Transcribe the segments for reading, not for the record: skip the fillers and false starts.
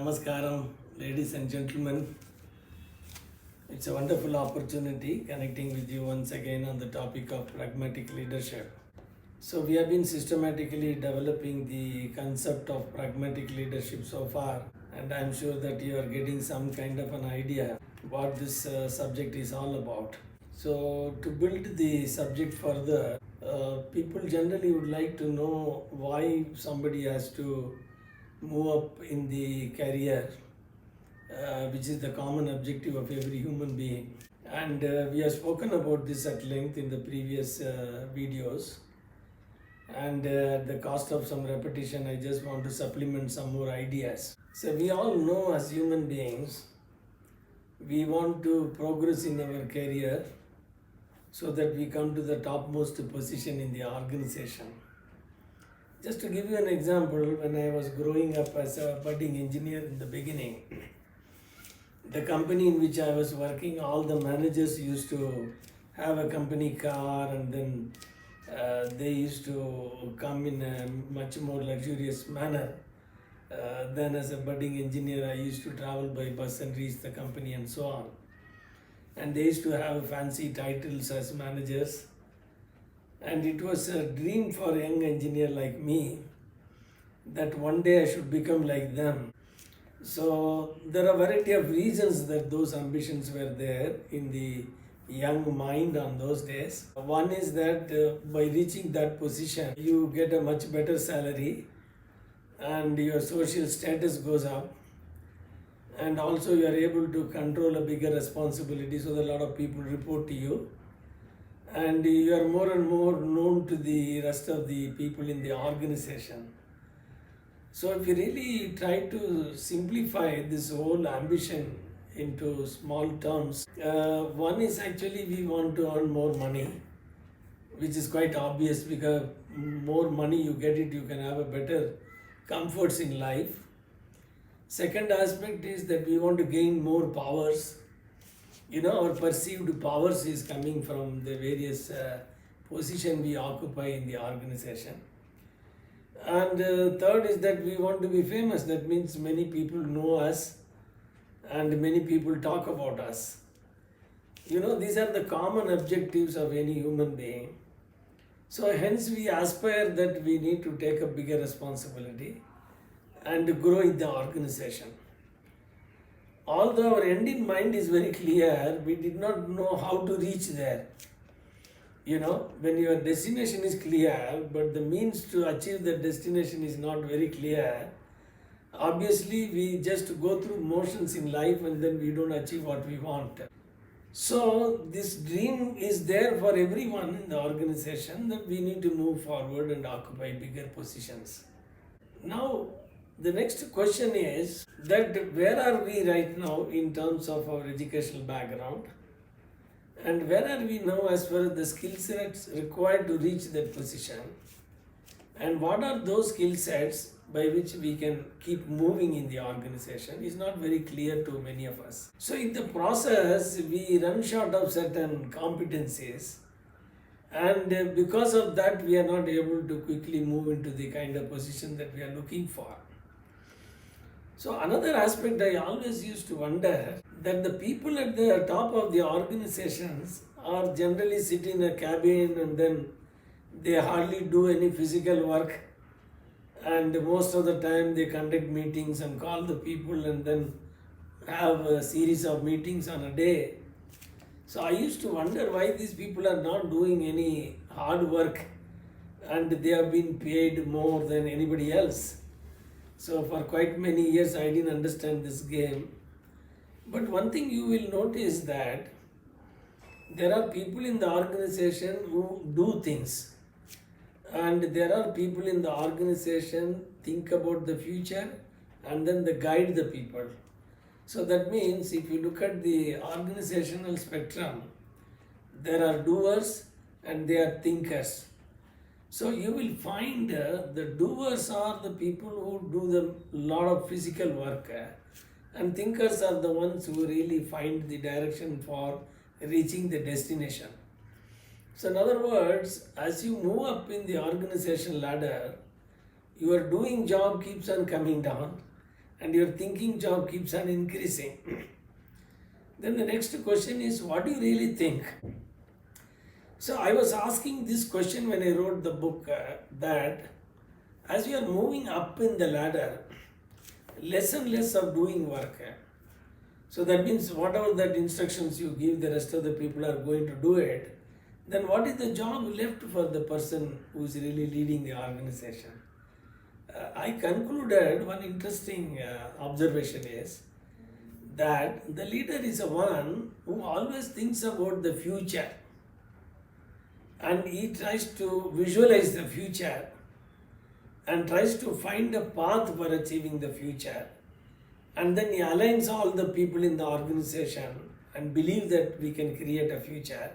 Namaskaram, ladies and gentlemen. It's a wonderful opportunity connecting with you once again on the topic of pragmatic leadership. So, we have been systematically developing the concept of pragmatic leadership so far, and I'm sure that you are getting some kind of an idea what this subject is all about. So, to build the subject further, people generally would like to know why somebody has to move up in the career, which is the common objective of every human being. And we have spoken about this at length in the previous videos. And at the cost of some repetition, I just want to supplement some more ideas. So, we all know as human beings, we want to progress in our career so that we come to the topmost position in the organization. Just to give you an example, when I was growing up as a budding engineer in the beginning, the company in which I was working, all the managers used to have a company car, and then they used to come in a much more luxurious manner. Then as a budding engineer, I used to travel by bus and reach the company and so on. And they used to have fancy titles as managers. And it was a dream for a young engineer like me that one day I should become like them. So there are a variety of reasons that those ambitions were there in the young mind on those days. One is that by reaching that position, you get a much better salary and your social status goes up, and also you are able to control a bigger responsibility so that a lot of people report to you, and you are more and more known to the rest of the people in the organization. So if you really try to simplify this whole ambition into small terms, one is actually we want to earn more money, which is quite obvious because more money you get it, you can have a better comforts in life. Second aspect is that we want to gain more powers. Our perceived powers is coming from the various position we occupy in the organization. And third is that we want to be famous. That means many people know us and many people talk about us. These are the common objectives of any human being. So hence we aspire that we need to take a bigger responsibility and grow in the organization. Although our end in mind is very clear, we did not know how to reach there. When your destination is clear, but the means to achieve the destination is not very clear, obviously we just go through motions in life and then we don't achieve what we want. So this dream is there for everyone in the organization that we need to move forward and occupy bigger positions. Now, the next question is that where are we right now in terms of our educational background, and where are we now as far as the skill sets required to reach that position, and what are those skill sets by which we can keep moving in the organization is not very clear to many of us. So in the process, we run short of certain competencies, and because of that, we are not able to quickly move into the kind of position that we are looking for. So another aspect I always used to wonder that the people at the top of the organizations are generally sit in a cabin and then they hardly do any physical work, and most of the time they conduct meetings and call the people and then have a series of meetings on a day. So I used to wonder why these people are not doing any hard work and they have been paid more than anybody else. So for quite many years I didn't understand this game. But one thing you will notice that there are people in the organization who do things, and there are people in the organization think about the future and then they guide the people. So that means if you look at the organizational spectrum, there are doers and there are thinkers. So you will find the doers are the people who do the lot of physical work, and thinkers are the ones who really find the direction for reaching the destination. So in other words, as you move up in the organization ladder, your doing job keeps on coming down and your thinking job keeps on increasing, then the next question is, what do you really think? So I was asking this question when I wrote the book, that as you are moving up in the ladder, less and less of doing work. So that means whatever that instructions you give, the rest of the people are going to do it. Then what is the job left for the person who is really leading the organization? I concluded one interesting observation is that the leader is the one who always thinks about the future, and he tries to visualize the future and tries to find a path for achieving the future, and then he aligns all the people in the organization and believes that we can create a future,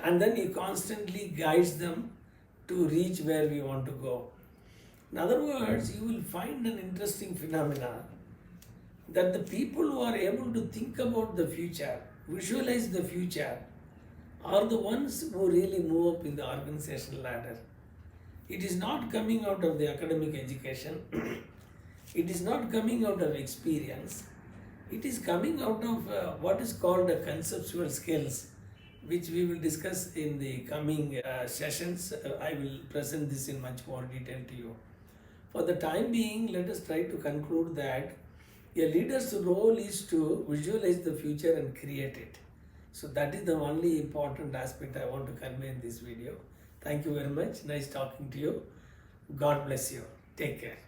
and then he constantly guides them to reach where we want to go. In other words, you will find an interesting phenomena that the people who are able to think about the future, visualize the future, are the ones who really move up in the organizational ladder. It is not coming out of the academic education, it is not coming out of experience, it is coming out of what is called a conceptual skills, which we will discuss in the coming sessions. I will present this in much more detail to you. For the time being, let us try to conclude that a leader's role is to visualize the future and create it. So that is the only important aspect I want to convey in this video. Thank you very much. Nice talking to you. God bless you. Take care.